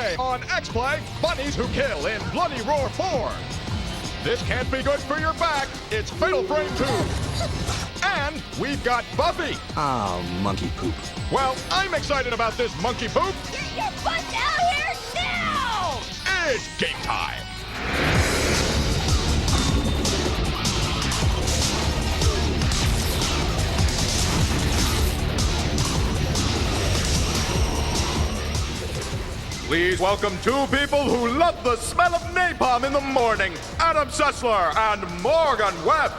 Today on X-Play, bunnies who kill in Bloody Roar 4. This can't be good for your back. It's Fatal Frame 2. And we've got Buffy. Oh, monkey poop. Well, I'm excited about this monkey poop. Get your butt down here now! It's game time. Please welcome two people who love the smell of napalm in the morning. Sessler and Morgan Webb.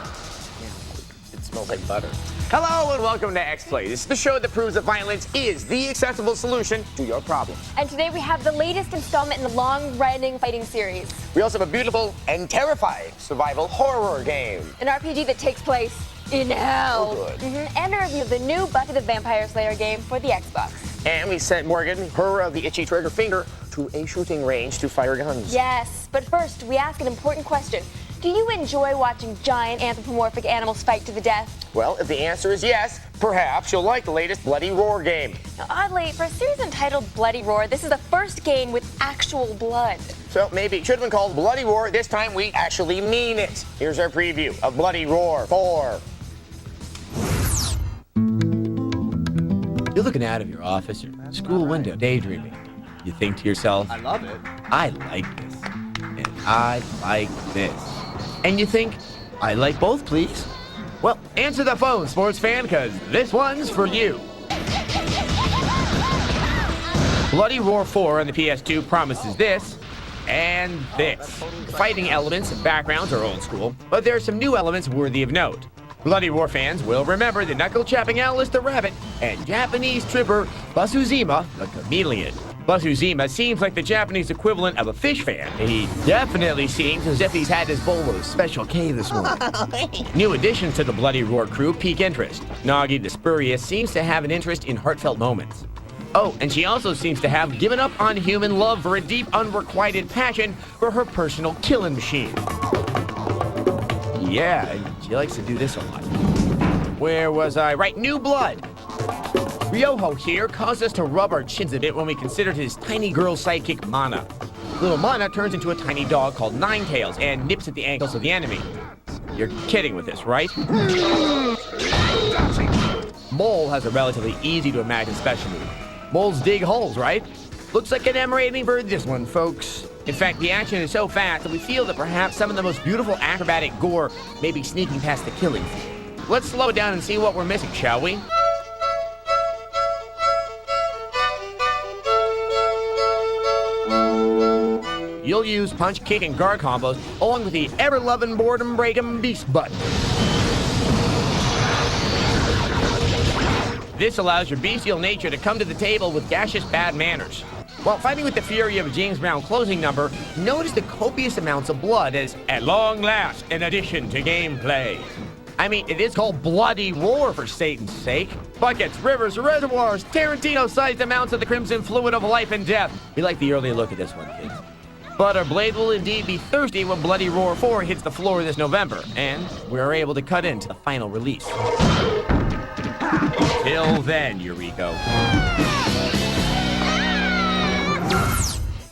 It smells like butter. Hello and welcome to X-Play. This is the show that proves that violence is the acceptable solution to your problem. And today we have the latest installment in the long-running fighting series. We also have a beautiful and terrifying survival horror game. An RPG that takes place in hell. Oh, good. And a review of the new Buffy the Vampire Slayer game for the Xbox. And we sent Morgan, her of the itchy trigger finger, to a shooting range to fire guns. Yes, but first we ask an important question. Do you enjoy watching giant anthropomorphic animals fight to the death? Well, if the answer is yes, perhaps you'll like the latest Bloody Roar game. Now, oddly, for a series entitled Bloody Roar, this is the first game with actual blood. So maybe it should have been called Bloody Roar. This time we actually mean it. Here's our preview of Bloody Roar 4. You're looking out of your office or school window, daydreaming. You think to yourself, I love it. I like this, and I like this. And you think, I like both, please. Well, answer the phone, sports fan, because this one's for you. Bloody Roar 4 on the PS2 promises this and this. The fighting elements and backgrounds are old school, but there are some new elements worthy of note. Bloody Roar fans will remember the knuckle-chapping Alice the rabbit and Japanese tripper Basuzima the chameleon. Basuzima seems like the Japanese equivalent of a fish fan. He definitely seems as if he's had his bowl of Special K this morning. New additions to the Bloody Roar crew pique interest. Nagi the Spurious seems to have an interest in heartfelt moments. Oh, and she also seems to have given up on human love for a deep, unrequited passion for her personal killing machine. Yeah, she likes to do this a lot. Where was I? Right, new blood. Ryoho here caused us to rub our chins a bit when we considered his tiny girl sidekick Mana. Little Mana turns into a tiny dog called Ninetails and nips at the ankles of the enemy. You're kidding with this, right? Mole has a relatively easy to imagine special move. Moles dig holes, right? Looks like an emanating bird, this one, folks. In fact, the action is so fast that we feel that perhaps some of the most beautiful acrobatic gore may be sneaking past the killing. Let's slow it down and see what we're missing, shall we? You'll use punch, kick, and guard combos along with the ever-loving boredom breaking beast button. This allows your bestial nature to come to the table with gaseous bad manners. While fighting with the fury of a James Brown closing number, notice the copious amounts of blood as, at long last, an addition to gameplay. I mean, it is called Bloody Roar for Satan's sake. Buckets, rivers, reservoirs, Tarantino-sized amounts of the crimson fluid of life and death. We like the early look at this one, kids. But our blade will indeed be thirsty when Bloody Roar 4 hits the floor this November, and we're able to cut into the final release. Till then, Eureka.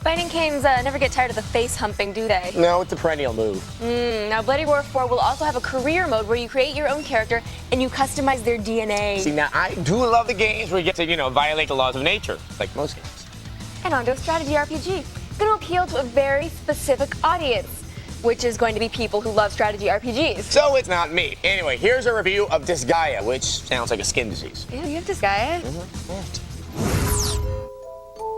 Fighting games never get tired of the face humping, do they? No, it's a perennial move. Now, Bloody Roar 4 will also have a career mode where you create your own character and you customize their DNA. See, now I do love the games where you get to, violate the laws of nature, like most games. And onto a strategy RPG. It's going to appeal to a very specific audience, which is going to be people who love strategy RPGs. So it's not me. Anyway, here's a review of Disgaea, which sounds like a skin disease. Yeah, you have Disgaea.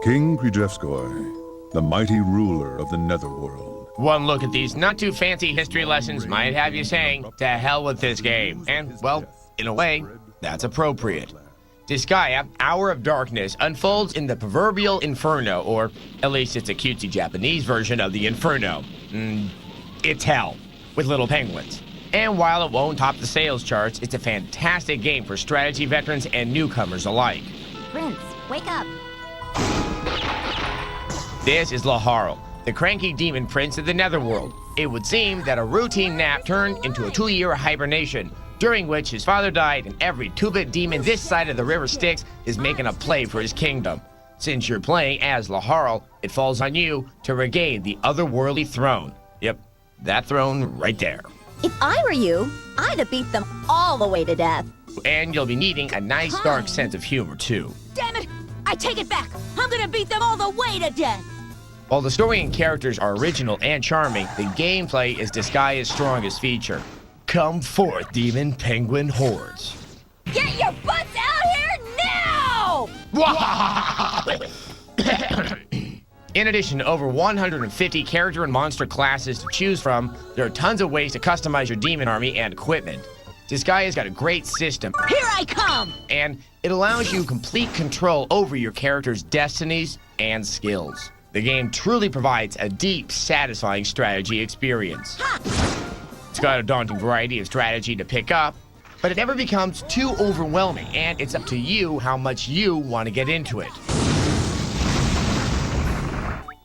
King Krijevskoi, the mighty ruler of the Netherworld. One look at these not-too-fancy history lessons might have you saying, to hell with this game. And, well, in a way, that's appropriate. Disgaea, Hour of Darkness, unfolds in the proverbial Inferno, or at least it's a cutesy Japanese version of the Inferno. It's hell, with little penguins. And while it won't top the sales charts, it's a fantastic game for strategy veterans and newcomers alike. Prince, wake up. This is Laharl, the cranky demon prince of the Netherworld. It would seem that a routine nap turned into a 2-year hibernation, during which his father died and every 2-bit demon this side of the river Styx is making a play for his kingdom. Since you're playing as Laharl, it falls on you to regain the otherworldly throne. Yep, that throne right there. If I were you, I'd have beat them all the way to death. And you'll be needing a nice dark sense of humor too. Damn it! I take it back! I'm gonna beat them all the way to death! While the story and characters are original and charming, the gameplay is Disgaea's strongest feature. Come forth, demon penguin hordes. Get your butts out here now! In addition to over 150 character and monster classes to choose from, there are tons of ways to customize your demon army and equipment. Disgaea's got a great system, Here I come! and it allows you complete control over your character's destinies and skills. The game truly provides a deep, satisfying strategy experience. It's got a daunting variety of strategy to pick up, but it never becomes too overwhelming, and it's up to you how much you want to get into it.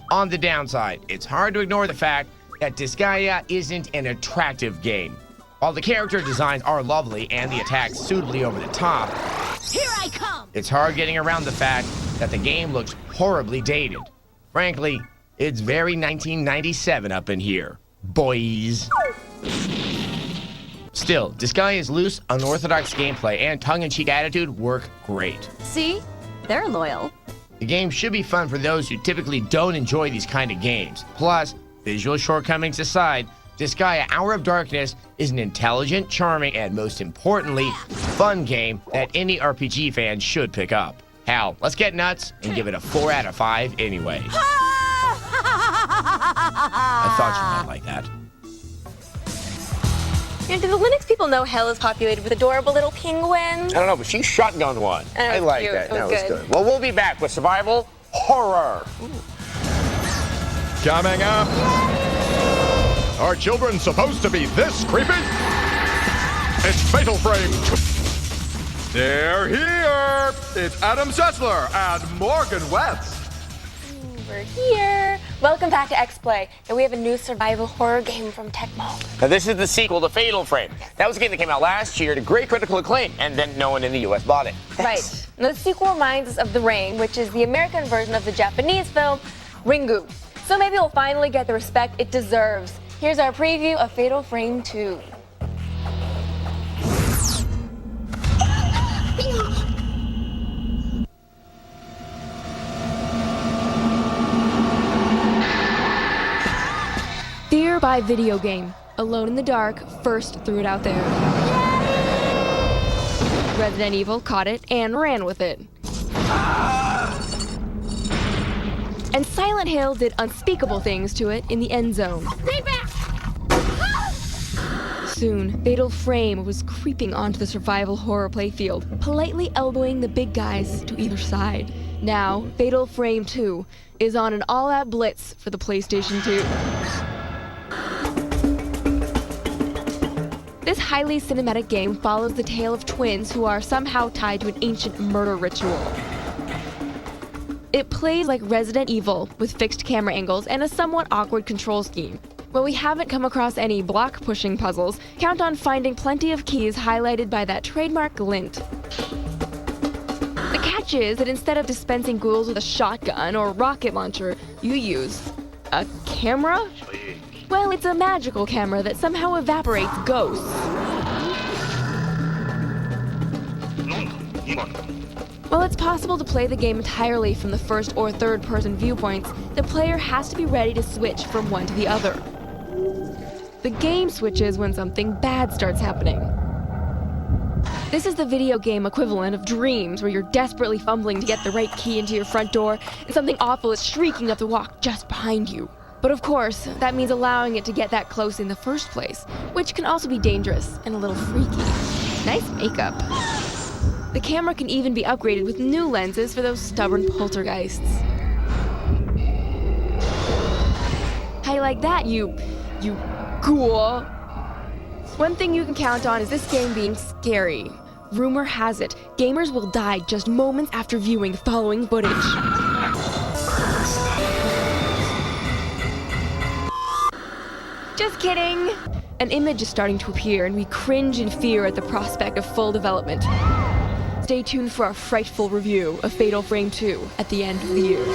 On the downside, it's hard to ignore the fact that Disgaea isn't an attractive game. While the character designs are lovely and the attacks suitably over the top, Here I come! it's hard getting around the fact that the game looks horribly dated. Frankly, it's very 1997 up in here, boys. Still, Disgaea's loose, unorthodox gameplay and tongue-in-cheek attitude work great. See? They're loyal. The game should be fun for those who typically don't enjoy these kind of games. Plus, visual shortcomings aside, Disgaea Hour of Darkness is an intelligent, charming, and most importantly, fun game that any RPG fan should pick up. Hal, let's get nuts and give it a 4 out of 5 anyway. I thought you might like that. Do the Linux people know hell is populated with adorable little penguins? I don't know, but she shotgunned one. That I was like cute. that. It was That was good. good. Well, we'll be back with survival horror. Coming up. Are children supposed to be this creepy? It's Fatal Frame 2. They're here! It's Adam Sessler and Morgan Webb. We're here. Welcome back to X-Play, and we have a new survival horror game from Tecmo. Now, this is the sequel to Fatal Frame. That was a game that came out last year to great critical acclaim, and then no one in the U.S. bought it. Right. Now, the sequel reminds us of The Ring, which is the American version of the Japanese film Ringu. So maybe we'll finally get the respect it deserves. Here's our preview of Fatal Frame 2. Fear by video game. Alone in the dark, first threw it out there. Resident Evil caught it and ran with it. And Silent Hill did unspeakable things to it in the end zone. Stay back! Soon, Fatal Frame was creeping onto the survival horror playfield, politely elbowing the big guys to either side. Now, Fatal Frame 2 is on an all-out blitz for the PlayStation 2. This highly cinematic game follows the tale of twins who are somehow tied to an ancient murder ritual. It plays like Resident Evil with fixed camera angles and a somewhat awkward control scheme. While we haven't come across any block-pushing puzzles, count on finding plenty of keys highlighted by that trademark glint. The catch is that instead of dispensing ghouls with a shotgun or rocket launcher, you use a camera? Well, it's a magical camera that somehow evaporates ghosts. While it's possible to play the game entirely from the first or third person viewpoints, the player has to be ready to switch from one to the other. The game switches when something bad starts happening. This is the video game equivalent of Dreams, where you're desperately fumbling to get the right key into your front door, and something awful is shrieking up the walk just behind you. But of course, that means allowing it to get that close in the first place, which can also be dangerous and a little freaky. Nice makeup. The camera can even be upgraded with new lenses for those stubborn poltergeists. How you like that, you ghoul? One thing you can count on is this game being scary. Rumor has it, gamers will die just moments after viewing the following footage. Just kidding! An image is starting to appear, and we cringe in fear at the prospect of full development. stay tuned for a frightful review of Fatal Frame 2 at the end of the year.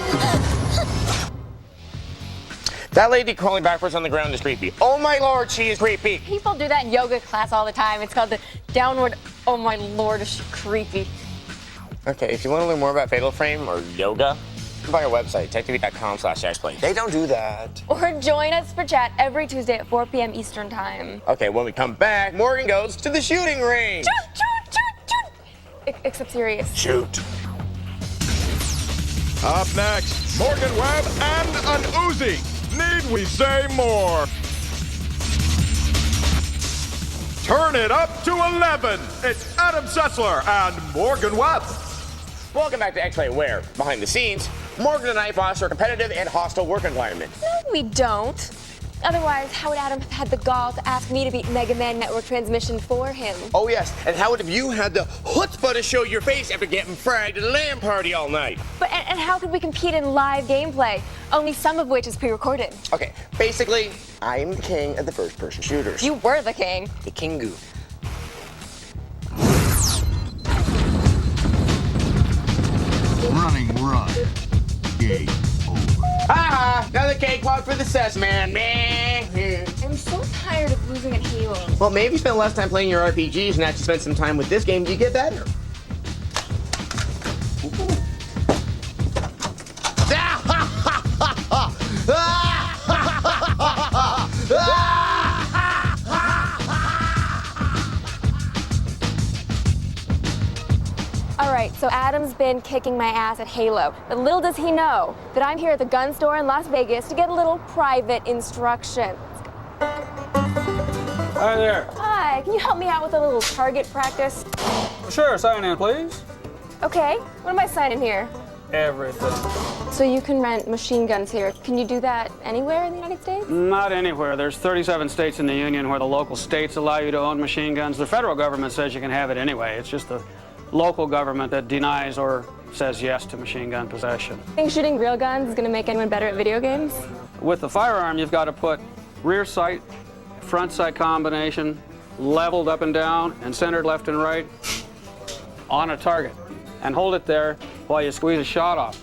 That lady crawling backwards on the ground is creepy. Oh my lord, she is creepy. People do that in yoga class all the time. It's called the downward. Oh my lord, is she creepy. Okay, if you want to learn more about Fatal Frame or yoga, come by our website, techtv.com/xplay. They don't do that. Or join us for chat every Tuesday at 4 p.m. Eastern Time. Okay, when we come back, Morgan goes to the shooting range. Shoot, shoot, shoot, shoot. Except serious. Shoot. Up next, Morgan Webb and an Uzi. Need we say more? Turn it up to 11. It's Adam Sessler and Morgan Webb. Welcome back to X-Play, where, behind the scenes, Morgan and I foster a competitive and hostile work environment. No, we don't. Otherwise, how would Adam have had the gall to ask me to beat Mega Man Network Transmission for him? Oh yes, and how would have you had the chutzpah to show your face after getting fragged at a LAN party all night? But and how could we compete in live gameplay? Only some of which is pre-recorded. Okay, basically, I'm the king of the first-person shooters. You were the king. The kingu. Running run. Game over. Ah, another cakewalk for the Cess man. Meh. I'm so tired of losing at Halo. Well, maybe spend less time playing your RPGs and actually spend some time with this game. You get better. Alright, so Adam's been kicking my ass at Halo, but little does he know that I'm here at the gun store in Las Vegas to get a little private instruction. Hi there. Hi, can you help me out with a little target practice? Sure, sign in, please. Okay, what am I signing here? Everything. So you can rent machine guns here. Can you do that anywhere in the United States? Not anywhere. There's 37 states in the Union where the local states allow you to own machine guns. The federal government says you can have it anyway. It's just the local government that denies or says yes to machine gun possession. Think shooting real guns is going to make anyone better at video games? With the firearm, you've got to put rear sight, front sight combination, leveled up and down, and centered left and right on a target. And hold it there while you squeeze a shot off.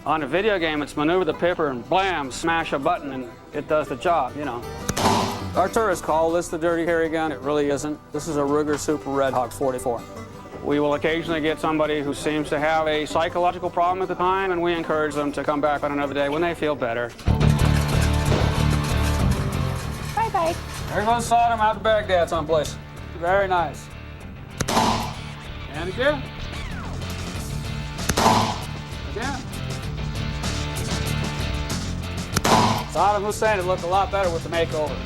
On a video game, it's maneuver the pipper and blam, smash a button, and it does the job, you know. Our tourists call this the Dirty Harry gun. It really isn't. This is a Ruger Super Red Hawk 44. We will occasionally get somebody who seems to have a psychological problem at the time, and we encourage them to come back on another day when they feel better. Bye-bye. There goes Sodom out to Baghdad someplace. Very nice. And again. Again. Saddam Hussein would look a lot better with the makeover.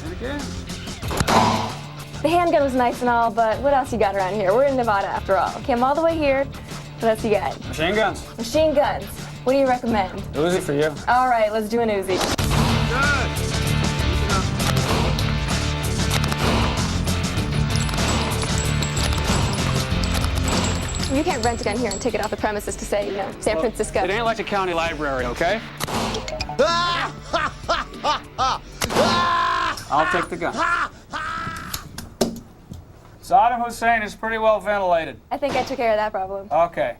And again. The handgun was nice and all, but what else you got around here? We're in Nevada after all. Came all the way here. What else you got? Machine guns. Machine guns. What do you recommend? Uzi for you. All right, let's do an Uzi. You can't rent a gun here and take it off the premises to say, you know, San Francisco. It ain't like the county library, okay? I'll take the gun. Saddam Hussein is pretty well ventilated. I think I took care of that problem. Okay.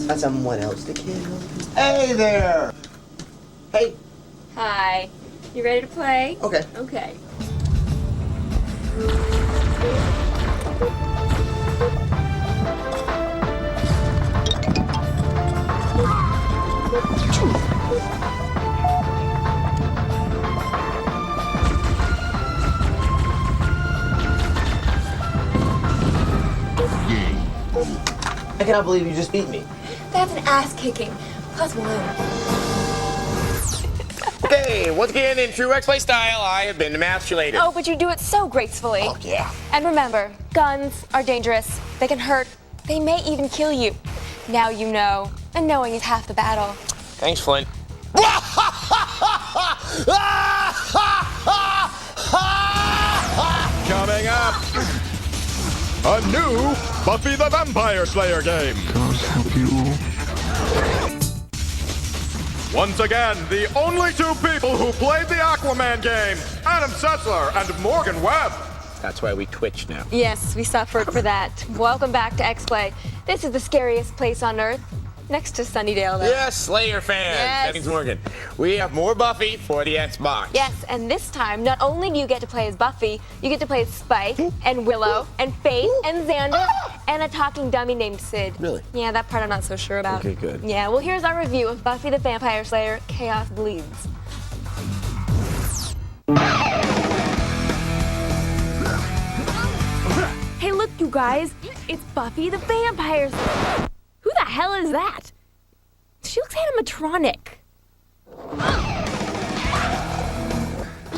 Find someone else to kill. Hey there! Hey. Hi. You ready to play? Okay. Okay. I cannot believe you just beat me. That's an ass kicking. +1. Okay, once again, in true X-Play style, I have been emasculated. Oh, but you do it so gracefully. Oh, yeah. And remember, guns are dangerous. They can hurt. They may even kill you. Now you know. And knowing is half the battle. Thanks, Flint. Coming up, a new Buffy the Vampire Slayer game. Gods help you all. Once again, the only two people who played the Aquaman game, Adam Sessler and Morgan Webb. That's why we Twitch now. Yes, we suffered for that. Welcome back to X-Play. This is the scariest place on Earth. Next to Sunnydale, though. Yes, Slayer fans. Yes. Thanks, Morgan. We have more Buffy for the Xbox. Yes, and this time, not only do you get to play as Buffy, you get to play as Spike and Willow and Faith and Xander and a talking dummy named Sid. Really? Yeah, that part I'm not so sure about. Okay, good. Yeah, well, here's our review of Buffy the Vampire Slayer: Chaos Bleeds. Hey, look, you guys. It's Buffy the Vampire Slayer. Who the hell is that? She looks animatronic.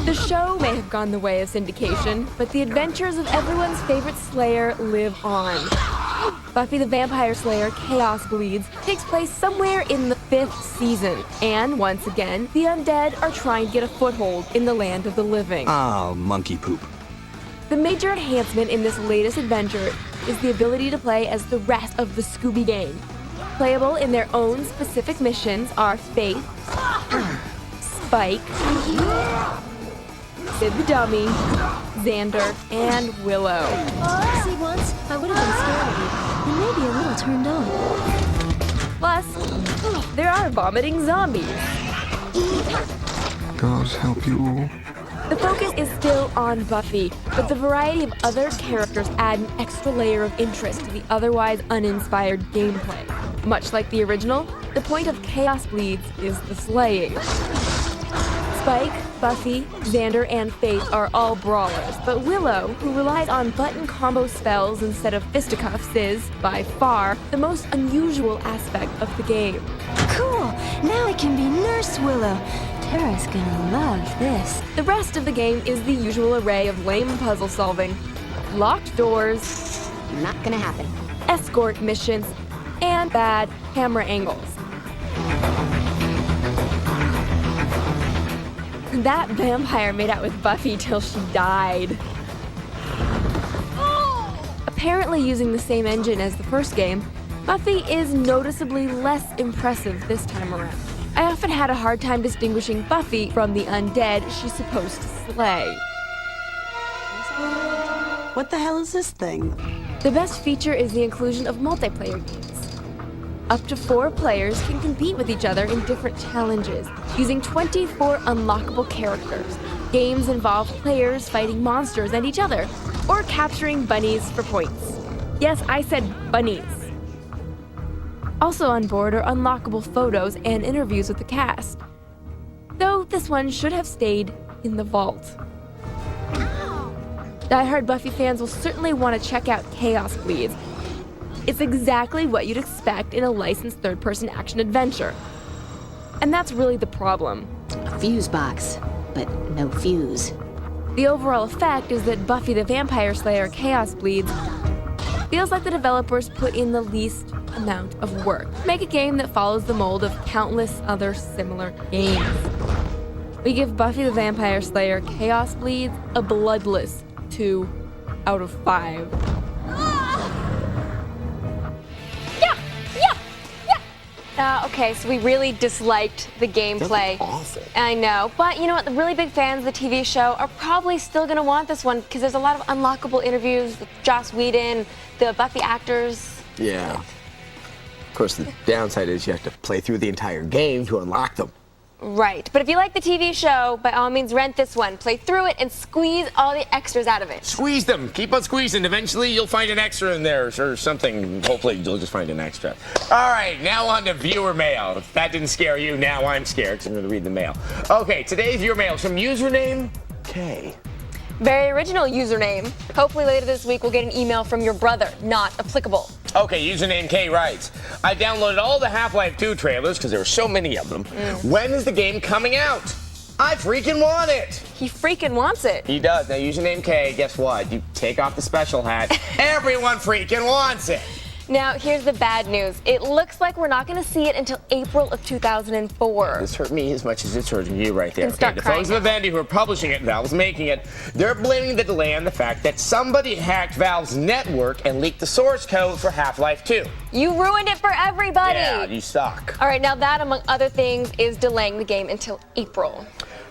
The show may have gone the way of syndication, but the adventures of everyone's favorite Slayer live on. Buffy the Vampire Slayer: Chaos Bleeds takes place somewhere in the 5th season, and once again, the undead are trying to get a foothold in the land of the living. Oh, monkey poop. The major enhancement in this latest adventure is the ability to play as the rest of the Scooby Gang. Playable in their own specific missions are Faith, Spike, Sid the Dummy, Xander, and Willow. See, once I would have been scared of you, and maybe a little turned on. Plus, there are vomiting zombies. God help you all. The focus is still on Buffy, but the variety of other characters add an extra layer of interest to the otherwise uninspired gameplay. Much like the original, the point of Chaos Bleeds is the slaying. Spike, Buffy, Xander, and Faith are all brawlers, but Willow, who relies on button combo spells instead of fisticuffs, is, by far, the most unusual aspect of the game. Cool! Now I can be Nurse Willow. Tara's gonna love this. The rest of the game is the usual array of lame puzzle solving, locked doors, Not gonna happen. escort missions, and bad camera angles. That vampire made out with Buffy till she died. Apparently using the same engine as the first game, Buffy is noticeably less impressive this time around. I often had a hard time distinguishing Buffy from the undead she's supposed to slay. What the hell is this thing? The best feature is the inclusion of multiplayer games. Up to 4 players can compete with each other in different challenges, using 24 unlockable characters. Games involve players fighting monsters and each other, or capturing bunnies for points. Yes, I said bunnies. Also on board are unlockable photos and interviews with the cast. Though this one should have stayed in the vault. Die-hard Buffy fans will certainly want to check out Chaos Bleeds. It's exactly what you'd expect in a licensed third-person action adventure. And that's really the problem. A fuse box, but no fuse. The overall effect is that Buffy the Vampire Slayer: Chaos Bleeds feels like the developers put in the least amount of work to make a game that follows the mold of countless other similar games. We give Buffy the Vampire Slayer: Chaos Bleeds a bloodless 2 out of 5. Okay, so we really disliked the gameplay. That's awful. I know, but you know what? The really big fans of the TV show are probably still going to want this one because there's a lot of unlockable interviews with Joss Whedon, the Buffy actors. Yeah. Of course, the downside is you have to play through the entire game to unlock them. Right, but if you like the TV show, by all means rent this one. Play through it and squeeze all the extras out of it. Squeeze them. Keep on squeezing. Eventually, you'll find an extra in there or something. Hopefully, you'll just find an extra. All right, now on to viewer mail. If that didn't scare you, now I'm scared because I'm going to read the mail. Okay, today's viewer mail is from username K. Very original username. Hopefully later this week we'll get an email from your brother. Not applicable. Okay, username K writes, I downloaded all the Half-Life 2 trailers because there were so many of them. When is the game coming out? I freaking want it. He freaking wants it. He does. Now, username K, guess what? You take off the special hat. Everyone freaking wants it. Now, here's the bad news. It looks like we're not going to see it until April of 2004. This hurt me as much as it's hurting you right there. Can start the crying folks at Vivendi who are publishing it, Valve's making it, they're blaming the delay on the fact that somebody hacked Valve's network and leaked the source code for Half-Life 2. You ruined it for everybody. Yeah, you suck. All right, now that, among other things, is delaying the game until April.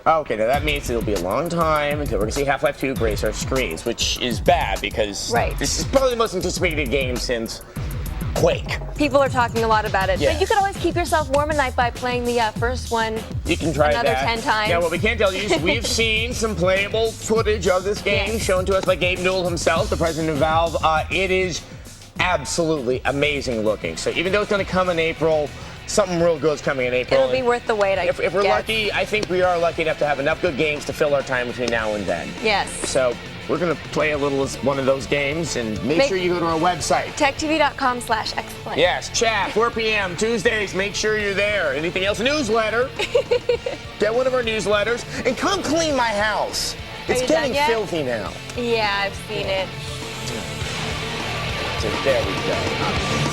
Okay, now that means it'll be a long time until we're going to see Half-Life 2 grace our screens, which is bad because this is probably the most anticipated game since Quake. People are talking a lot about it. Yeah. But you could always keep yourself warm at night by playing the first one. You can try another that 10 times. Now, what we can't tell you is we've seen some playable footage of this game shown to us by Gabe Newell himself, the president of Valve. It is absolutely amazing looking. So even though it's going to come in April, something real good's coming in April. It'll be worth the wait, If we're lucky, I think we are lucky enough to have enough good games to fill our time between now and then. Yes. So we're going to play a little of one of those games, and make sure you go to our website. techtv.com/xplay. Yes, chat, 4 p.m. Tuesdays. Make sure you're there. Anything else? Newsletter. Get one of our newsletters, and come clean my house. It's getting filthy now. Yeah, I've seen it. So there we go.